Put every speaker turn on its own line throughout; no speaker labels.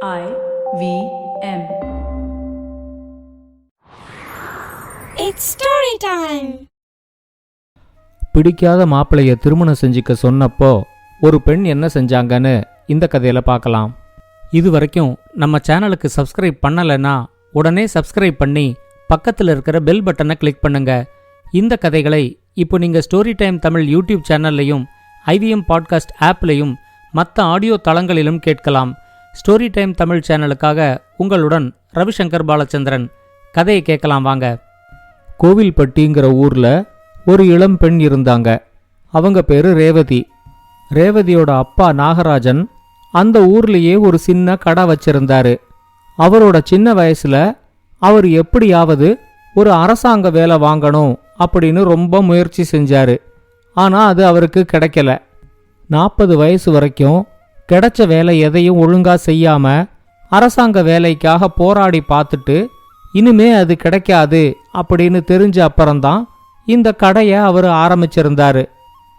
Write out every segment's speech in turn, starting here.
IVM.
It's story time.
பிடிக்காத மாப்பிள்ளைய திருமணம் செஞ்சுக்க சொன்னப்போ ஒரு பெண் என்ன செஞ்சாங்கன்னு இந்த கதையில பார்க்கலாம். இது வரைக்கும் நம்ம சேனலுக்கு சப்ஸ்கிரைப் பண்ணலைன்னா உடனே சப்ஸ்கிரைப் பண்ணி பக்கத்தில் இருக்கிற பெல் பட்டனை கிளிக் பண்ணுங்க. இந்த கதைகளை இப்போ நீங்க ஸ்டோரி டைம் தமிழ் யூடியூப் சேனல்லையும் ஐவிஎம் பாட்காஸ்ட் ஆப்லையும் மற்ற ஆடியோ தளங்களிலும் கேட்கலாம். ஸ்டோரி டைம் தமிழ் சேனலுக்காக உங்களுடன் ரவிசங்கர் பாலச்சந்திரன். கதையை கேட்கலாம் வாங்க. கோவில்பட்டிங்கிற ஊர்ல ஒரு இளம் பெண் இருந்தாங்க. அவங்க பேரு ரேவதி. ரேவதியோட அப்பா நாகராஜன் அந்த ஊர்லேயே ஒரு சின்ன கடை வச்சிருந்தாரு. அவரோட சின்ன வயசுல அவர் எப்படியாவது ஒரு அரசாங்க வேலை வாங்கணும் அப்படின்னு ரொம்ப முயற்சி செஞ்சாரு. ஆனா அது அவருக்கு கிடைக்கல. 40 வயசு வரைக்கும் கிடைச்ச வேலை எதையும் ஒழுங்கா செய்யாம அரசாங்க வேலைக்காக போராடி பார்த்துட்டு இனிமே அது கிடைக்காது அப்படின்னு தெரிஞ்ச அப்புறம்தான் இந்த கடையை அவர் ஆரம்பிச்சிருந்தாரு.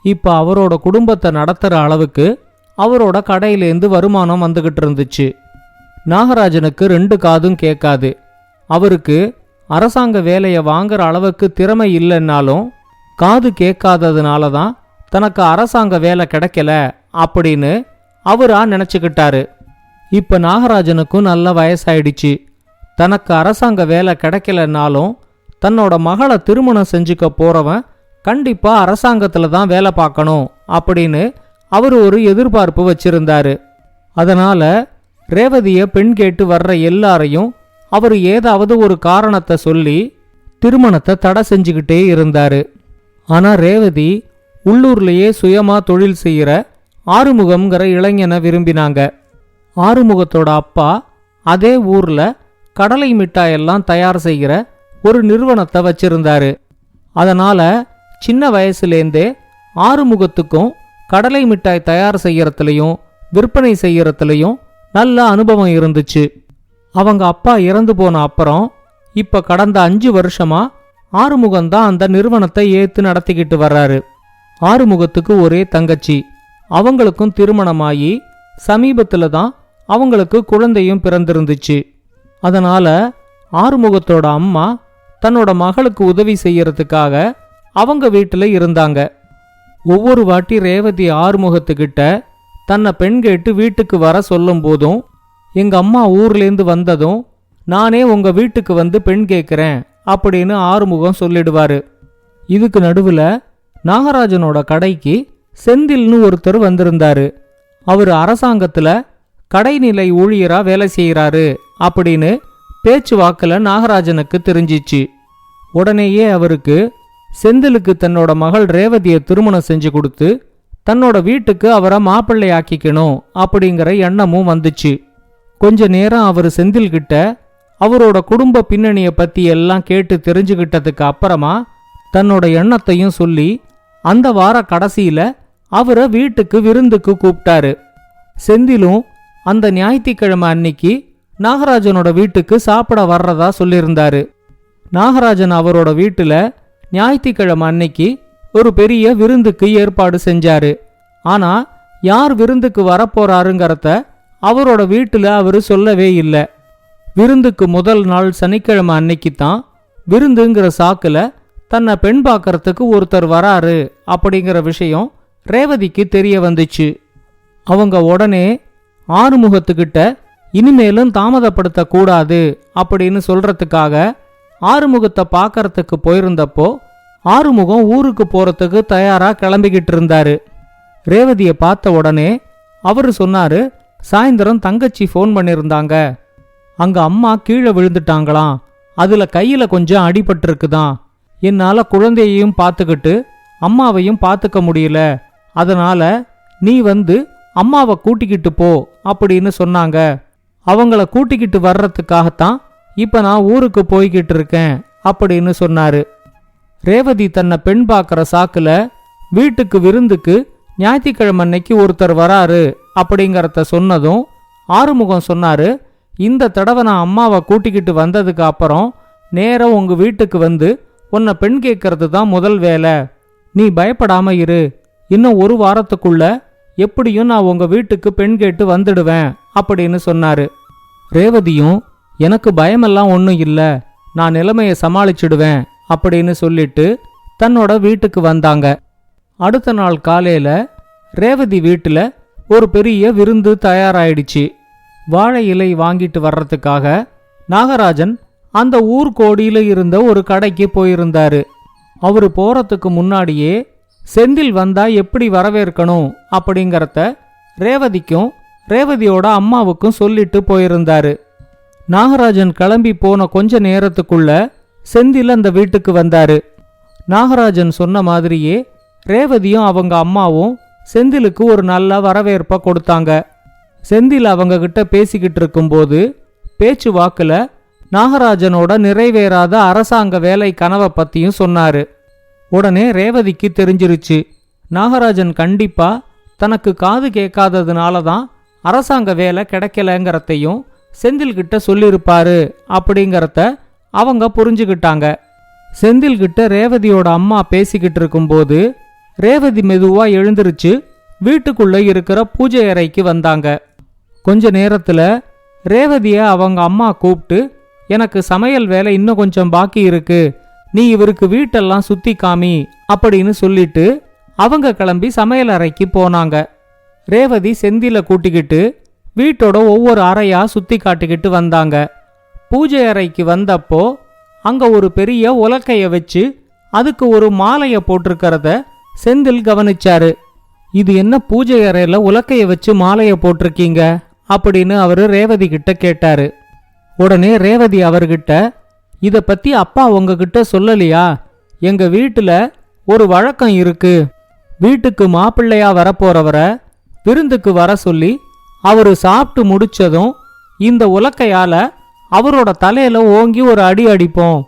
இப்ப அவரோட குடும்பத்தை நடத்துற அளவுக்கு அவரோட கடையிலேருந்து வருமானம் வந்துகிட்டு இருந்துச்சு. நாகராஜனுக்கு 2 காதும் கேட்காது. அவருக்கு அரசாங்க வேலையை வாங்குற அளவுக்கு திறமை இல்லைன்னாலும் காது கேட்காததுனால தான் தனக்கு அரசாங்க வேலை கிடைக்கல அப்படின்னு அவரா நினைச்சுக்கிட்டாரு. இப்ப நாகராஜனுக்கும் நல்ல வயசாயிடுச்சு. தனக்கு அரசாங்க வேலை கிடைக்கலன்னாலும் தன்னோட மகளை திருமணம் செஞ்சுக்க போறவன் கண்டிப்பா அரசாங்கத்துல தான் வேலை பார்க்கணும் அப்படின்னு அவர் ஒரு எதிர்பார்ப்பு வச்சிருந்தாரு. அதனால ரேவதிய பெண் கேட்டு வர்ற எல்லாரையும் அவர் ஏதாவது ஒரு காரணத்தை சொல்லி திருமணத்தை தடை செஞ்சுக்கிட்டே இருந்தாரு. ஆனா ரேவதி உள்ளூர்லேயே சுயமா தொழில் செய்யற ஆறுமுகம்ங்கிற இளைஞனை விரும்பினாங்க. ஆறுமுகத்தோட அப்பா அதே ஊர்ல கடலை மிட்டாயெல்லாம் தயார் செய்கிற ஒரு நிறுவனத்தை வச்சிருந்தாரு. அதனால சின்ன வயசுலேருந்தே ஆறுமுகத்துக்கும் கடலை மிட்டாய் தயார் செய்யறதுலையும் விற்பனை செய்யறதுலையும் நல்ல அனுபவம் இருந்துச்சு. அவங்க அப்பா இறந்து போன அப்புறம் இப்ப கடந்த 5 வருஷமா ஆறுமுகம்தான் அந்த நிறுவனத்தை ஏத்து நடத்திக்கிட்டு வர்றாரு. ஆறுமுகத்துக்கு ஒரே தங்கச்சி. அவங்களுக்கும் திருமணமாகி சமீபத்துல தான் அவங்களுக்கு குழந்தையும் பிறந்திருந்துச்சு. அதனால ஆறுமுகத்தோட அம்மா தன்னோட மகளுக்கு உதவி செய்யறதுக்காக அவங்க வீட்டுல இருந்தாங்க. ஒவ்வொரு வாட்டி ரேவதி ஆறுமுகத்துக்கிட்ட தன்னை பெண் கேட்டு வீட்டுக்கு வர சொல்லும் போதும் எங்க அம்மா ஊர்லேருந்து வந்ததும் நானே உங்க வீட்டுக்கு வந்து பெண் கேட்கிறேன் அப்படின்னு ஆறுமுகம் சொல்லிடுவாரு. இதுக்கு நடுவுல நாகராஜனோட கடைக்கு செந்தில்னு ஒருத்தர் வந்திருந்தாரு. அவர் அரசாங்கத்துல கடைநிலை ஊழியரா வேலை செய்யறாரு அப்படின்னு பேச்சுவாக்குல நாகராஜனுக்கு தெரிஞ்சிச்சு. உடனேயே அவருக்கு செந்திலுக்கு தன்னோட மகள் ரேவதியை திருமணம் செஞ்சு கொடுத்து தன்னோட வீட்டுக்கு அவரை மாப்பிள்ளையாக்கிக்கணும் அப்படிங்கிற எண்ணமும் வந்துச்சு. கொஞ்ச நேரம் அவர் செந்தில்கிட்ட அவரோட குடும்ப பின்னணியை பத்தி எல்லாம் கேட்டு தெரிஞ்சுக்கிட்டதுக்கு அப்புறமா தன்னோட எண்ணத்தையும் சொல்லி அந்த வார கடைசியில அவரை வீட்டுக்கு விருந்துக்கு கூப்பிட்டாரு. செந்திலும் அந்த ஞாயிற்றுக்கிழமை அன்னைக்கு நாகராஜனோட வீட்டுக்கு சாப்பிட வர்றதா சொல்லியிருந்தாரு. நாகராஜன் அவரோட வீட்டுல ஞாயிற்றுக்கிழமை அன்னைக்கு ஒரு பெரிய விருந்துக்கு ஏற்பாடு செஞ்சாரு. ஆனா யார் விருந்துக்கு வரப்போறாருங்கிறத அவரோட வீட்டுல அவரு சொல்லவே இல்லை. விருந்துக்கு முதல் நாள் சனிக்கிழமை அன்னைக்கு தான் விருந்துங்கிற சாக்குல தன்னை பெண் பார்க்கறதுக்கு ஒருத்தர் வராரு அப்படிங்கிற விஷயம் ரேவதிக்கு தெரிய வந்துச்சு. அவங்க உடனே ஆறுமுகத்துக்கிட்ட இனிமேலும் தாமதப்படுத்த கூடாது அப்படின்னு சொல்றதுக்காக ஆறுமுகத்தை பார்க்கறதுக்கு போயிருந்தப்போ ஆறுமுகம் ஊருக்கு போறதுக்கு தயாரா கிளம்பிக்கிட்டு இருந்தாரு. ரேவதியை பார்த்த உடனே அவரு சொன்னாரு, சாயந்தரம் தங்கச்சி ஃபோன் பண்ணியிருந்தாங்க. அங்க அம்மா கீழே விழுந்துட்டாங்களாம். அதுல கையில கொஞ்சம் அடிபட்டிருக்குதான். என்னால குழந்தையையும் பார்த்துக்கிட்டு அம்மாவையும் பார்த்துக்க முடியல. அதனால நீ வந்து அம்மாவை கூட்டிக்கிட்டு போ அப்படின்னு சொன்னாங்க. அவங்கள கூட்டிக்கிட்டு வர்றதுக்காகத்தான் இப்ப நான் ஊருக்கு போய்கிட்டு இருக்கேன் அப்படின்னு சொன்னாரு. ரேவதி தன்னை பெண் பார்க்கற சாக்குல வீட்டுக்கு விருந்துக்கு ஞாயிற்றுக்கிழமை அன்னைக்கு ஒருத்தர் வராரு அப்படிங்கறத சொன்னதும் ஆறுமுகம் சொன்னாரு, இந்த தடவை நான் அம்மாவை கூட்டிக்கிட்டு வந்ததுக்கு அப்புறம் நேரம் உங்க வீட்டுக்கு வந்து உன்னை பெண் கேட்கறது தான் முதல் வேலை. நீ பயப்படாம இரு. இன்னும் 1 வாரத்துக்குள்ள எப்படியும் நான் உங்க வீட்டுக்கு பெண் கேட்டு வந்துடுவேன் அப்படின்னு சொன்னாரு. ரேவதியும் எனக்கு பயமெல்லாம் ஒன்றும் இல்லை, நான் நிலைமையை சமாளிச்சிடுவேன் அப்படின்னு சொல்லிட்டு தன்னோட வீட்டுக்கு வந்தாங்க. அடுத்த நாள் காலையில ரேவதி வீட்டுல ஒரு பெரிய விருந்து தயாராயிடுச்சு. வாழை இலை வாங்கிட்டு வர்றதுக்காக நாகராஜன் அந்த ஊர் கோடியில இருந்த ஒரு கடைக்கு போயிருந்தாரு. அவரு போறதுக்கு முன்னாடியே செந்தில் வந்தா எப்படி வரவேற்கணும் அப்படிங்கறத ரேவதிக்கும் ரேவதியோட அம்மாவுக்கும் சொல்லிட்டு போயிருந்தாரு. நாகராஜன் கிளம்பி போன கொஞ்ச நேரத்துக்குள்ள செந்தில் அந்த வீட்டுக்கு வந்தாரு. நாகராஜன் சொன்ன மாதிரியே ரேவதியும் அவங்க அம்மாவும் செந்திலுக்கு ஒரு நல்ல வரவேற்பை கொடுத்தாங்க. செந்தில் அவங்க கிட்ட பேசிக்கிட்டு இருக்கும்போது பேச்சு வாக்குல நாகராஜனோட நிறைவேறாத அரசாங்க வேலை கனவை பத்தியும் சொன்னாரு. உடனே ரேவதிக்கு தெரிஞ்சிருச்சு, நாகராஜன் கண்டிப்பா தனக்கு காது கேட்காததுனால தான் அரசாங்க வேலை கிடைக்கலங்கிறதையும் செந்தில் கிட்ட சொல்லியிருப்பாரு அப்படிங்கறத அவங்க புரிஞ்சுக்கிட்டாங்க. செந்தில் கிட்ட ரேவதியோட அம்மா பேசிக்கிட்டு இருக்கும்போது ரேவதி மெதுவா எழுந்திருச்சு வீட்டுக்குள்ள இருக்கிற பூஜை அறைக்கு வந்தாங்க. கொஞ்ச நேரத்துல ரேவதிய அவங்க அம்மா கூப்பிட்டு, எனக்கு சமையல் வேலை இன்னும் கொஞ்சம் பாக்கி இருக்கு, நீ இவருக்கு வீட்டெல்லாம் சுத்தி காமி அப்படின்னு சொல்லிட்டு அவங்க கிளம்பி சமையல் அறைக்கு போனாங்க. ரேவதி செந்தில கூட்டிக்கிட்டு வீட்டோட ஒவ்வொரு அறையா சுத்தி காட்டிக்கிட்டு வந்தாங்க. பூஜை அறைக்கு வந்தப்போ அங்க ஒரு பெரிய உலக்கைய வச்சு அதுக்கு ஒரு மாலைய போட்டிருக்கிறத செந்தில் கவனிச்சாரு. இது என்ன பூஜை அறையில உலக்கைய வச்சு மாலைய போட்டிருக்கீங்க அப்படின்னு அவரு ரேவதி கிட்ட கேட்டாரு. உடனே ரேவதி அவர்கிட்ட, இத பத்தி அப்பா உங்ககிட்ட சொல்லலையா? எங்க வீட்டுல ஒரு வழக்கம் இருக்கு. வீட்டுக்கு மாப்பிள்ளையா வரப்போறவரை விருந்துக்கு வர சொல்லி அவரு சாப்பிட்டு முடிச்சதும் இந்த உலக்கையால அவரோட தலையில ஓங்கி ஒரு அடி அடிப்போம்.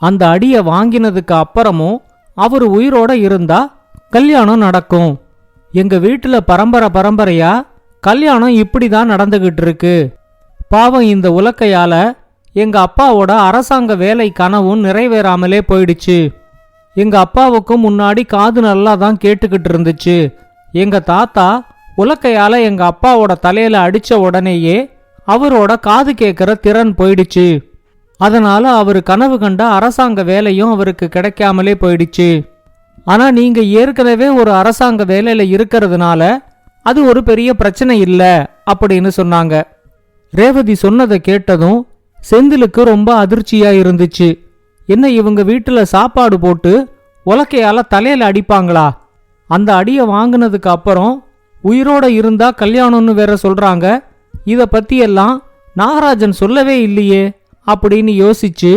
அந்த அடிய வாங்கினதுக்கு அப்புறமும் அவரு உயிரோட இருந்தா கல்யாணம் நடக்கும். எங்க வீட்டுல பரம்பரையா கல்யாணம் இப்படிதான் நடந்துகிட்டு இருக்கு. பாவம், இந்த உலக்கையால எங்க அப்பாவோட அரசாங்க வேலை கனவும் நிறைவேறாமலே போயிடுச்சு. எங்க அப்பாவுக்கும் முன்னாடி காது நல்லா தான் கேட்டுக்கிட்டு இருந்துச்சு. எங்க தாத்தா உலக்கையால எங்க அப்பாவோட தலையில அடிச்ச உடனேயே அவரோட காது கேட்கிற திறன் போயிடுச்சு. அதனால அவரு கனவு கண்ட அரசாங்க வேலையும் அவருக்கு கிடைக்காமலே போயிடுச்சு. ஆனா நீங்க ஏற்கனவே ஒரு அரசாங்க வேலையில இருக்கிறதுனால அது ஒரு பெரிய பிரச்சனை இல்ல அப்படின்னு சொன்னாங்க. ரேவதி சொன்னதை கேட்டதும் செந்திலுக்கு ரொம்ப அதிர்ச்சியா இருந்துச்சு. என்ன, இவங்க வீட்டுல சாப்பாடு போட்டு உலக்கையால தலையில அடிப்பாங்களா? அந்த அடிய வாங்கினதுக்கு அப்புறம் உயிரோட இருந்தா கல்யாணம்னு வேற சொல்றாங்க. இத பத்தியெல்லாம் நாகராஜன் சொல்லவே இல்லையே அப்படின்னு யோசிச்சு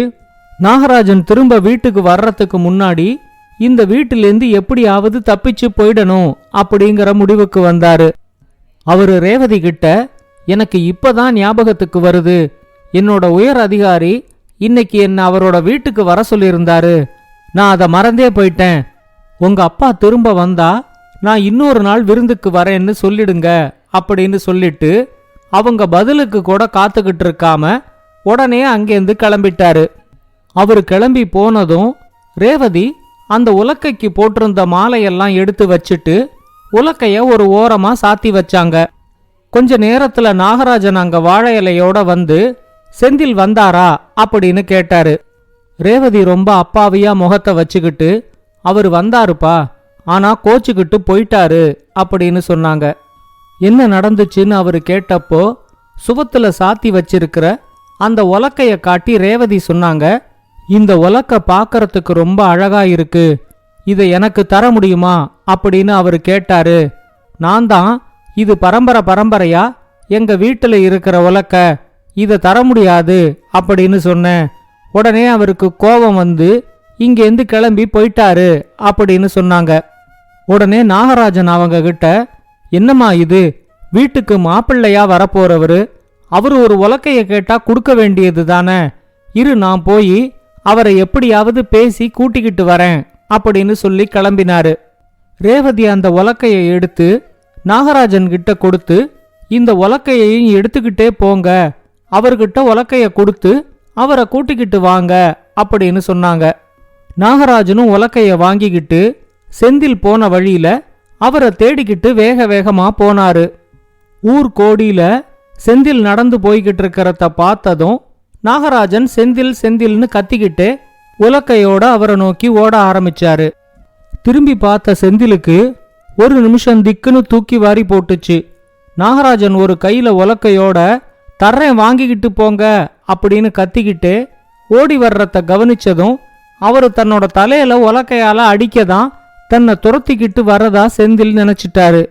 நாகராஜன் திரும்ப வீட்டுக்கு வர்றதுக்கு முன்னாடி இந்த வீட்டிலேருந்து எப்படியாவது தப்பிச்சு போயிடணும் அப்படிங்கிற முடிவுக்கு வந்தாரு. அவரு ரேவதி கிட்ட, எனக்கு இப்பதான் ஞாபகத்துக்கு வருது, என்னோட உயர் அதிகாரி இன்னைக்கு என்ன அவரோட வீட்டுக்கு வர சொல்லியிருந்தாரு, நான் அதை மறந்தே போயிட்டேன். உங்க அப்பா திரும்ப வந்தா நான் இன்னொரு நாள் விருந்துக்கு வரேன்னு சொல்லிடுங்க அப்படின்னு சொல்லிட்டு அவங்க பதிலுக்கு கூட காத்துக்கிட்டு இருக்காம உடனே அங்கேருந்து கிளம்பிட்டாரு. அவரு கிளம்பி போனதும் ரேவதி அந்த உலக்கைக்கு போட்டிருந்த மாலையெல்லாம் எடுத்து வச்சுட்டு உலக்கைய ஒரு ஓரமா சாத்தி வச்சாங்க. கொஞ்ச நேரத்துல நாகராஜன் அங்க வாழை இலையோட வந்து, செந்தில் வந்தாரா அப்படின்னு கேட்டாரு. ரேவதி ரொம்ப அப்பாவியா முகத்தை வச்சுக்கிட்டு, அவரு வந்தாருப்பா, ஆனா கோச்சுக்கிட்டு போயிட்டாரு அப்படின்னு சொன்னாங்க. என்ன நடந்துச்சுன்னு அவரு கேட்டப்போ சுவத்துல சாத்தி வச்சிருக்கிற அந்த உலக்கைய காட்டி ரேவதி சொன்னாங்க, இந்த உலக்க பாக்கறதுக்கு ரொம்ப அழகா இருக்கு, இதை எனக்கு தர முடியுமா அப்படின்னு அவரு கேட்டாரு. நான் தான் இது பரம்பரையா எங்க வீட்டுல இருக்கிற உலக்க, இதை தர முடியாது அப்படின்னு சொன்னேன். உடனே அவருக்கு கோபம் வந்து இங்கேருந்து கிளம்பி போயிட்டாரு அப்படின்னு சொன்னாங்க. உடனே நாகராஜன் அவங்க கிட்ட, என்னம்மா இது, வீட்டுக்கு மாப்பிள்ளையா வரப்போறவரு, அவரு ஒரு உலக்கைய கேட்டா கொடுக்க வேண்டியது தானே, இரு நான் போய் அவரை எப்படியாவது பேசி கூட்டிக்கிட்டு வரேன் அப்படின்னு சொல்லி கிளம்பினாரு. ரேவதி அந்த உலக்கைய எடுத்து நாகராஜன் கிட்ட கொடுத்து, இந்த உலக்கையையும் எடுத்துக்கிட்டே போங்க, அவர்கிட்ட உலக்கைய கொடுத்து அவரை கூட்டிக்கிட்டு வாங்க அப்படின்னு சொன்னாங்க. நாகராஜனும் உலக்கைய வாங்கிக்கிட்டு செந்தில் போன வழியில அவரை தேடிக்கிட்டு வேக வேகமா போனாரு. ஊர் கோடியில செந்தில் நடந்து போய்கிட்டு இருக்கிறத பார்த்ததும் நாகராஜன் செந்தில் செந்தில்னு கத்திக்கிட்டு உலக்கையோட அவரை நோக்கி ஓட ஆரம்பிச்சாரு. திரும்பி பார்த்த செந்திலுக்கு ஒரு நிமிஷம் திக்குன்னு தூக்கி வாரி போட்டுச்சு. நாகராஜன் ஒரு கையில உலக்கையோட தர்றேன் வாங்கிக்கிட்டு போங்க அப்படின்னு கத்திக்கிட்டு ஓடி வர்றத கவனிச்சதும் அவரு தன்னோட தலையில உலக்கையால அடிக்கதான் தன்னை துரத்திக்கிட்டு வரதா செந்தில் நினைச்சிட்டாரு.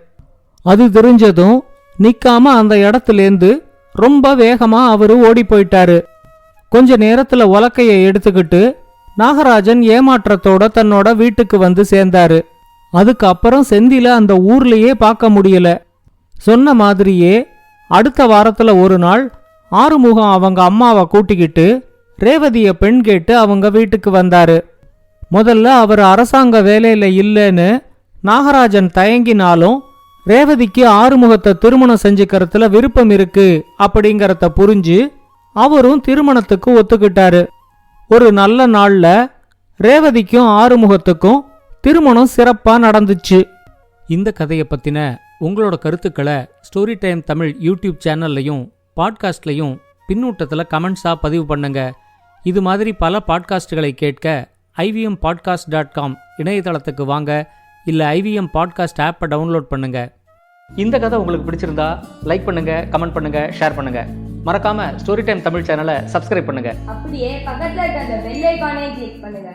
அது தெரிஞ்சதும் நிக்காம அந்த இடத்துலேருந்து ரொம்ப வேகமா அவரு ஓடி போயிட்டாரு. கொஞ்ச நேரத்துல உலக்கையை எடுத்துக்கிட்டு நாகராஜன் ஏமாற்றத்தோட தன்னோட வீட்டுக்கு வந்து சேர்ந்தாரு. அதுக்கப்புறம் செந்தில அந்த ஊர்லயே பார்க்க முடியல. சொன்ன மாதிரியே அடுத்த வாரத்துல ஒரு நாள் ஆறுமுகம் அவங்க அம்மாவை கூட்டிக்கிட்டு ரேவதிய பெண் கேட்டு அவங்க வீட்டுக்கு வந்தாரு. முதல்ல அவர் அரசாங்க வேலையில இல்லைன்னு நாகராஜன் தயங்கினாலும் ரேவதிக்கு ஆறுமுகத்தை திருமணம் செஞ்சுக்கிறதுல விருப்பம் இருக்கு அப்படிங்கறத புரிஞ்சு அவரும் திருமணத்துக்கு ஒத்துக்கிட்டாரு. ஒரு நல்ல நாள்ல ரேவதிக்கும் ஆறுமுகத்துக்கும் திருமணம் சிறப்பா நடந்துச்சு. இந்த கதையை பத்தின உங்களோட கருத்துக்களை ஸ்டோரி டைம் தமிழ் யூடியூப் சேனல்லையும் பாட்காஸ்ட்லையும் பின்னூட்டத்தில் கமெண்ட்ஸாக பதிவு பண்ணுங்க. இது மாதிரி பல பாட்காஸ்டுகளை கேட்க ivmpodcast.com இணையதளத்துக்கு வாங்க, இல்லை ஐவிஎம் பாட்காஸ்ட் ஆப்பை டவுன்லோட் பண்ணுங்க. இந்த கதை உங்களுக்கு பிடிச்சிருந்தா லைக் பண்ணுங்க, கமெண்ட் பண்ணுங்க, ஷேர் பண்ணுங்க. மறக்காம ஸ்டோரி டைம் தமிழ் சேனலை சப்ஸ்கிரைப் பண்ணுங்க.
அப்படியே பக்கத்துல இருக்க அந்த பெல் ஐகானை கிளிக் பண்ணுங்க.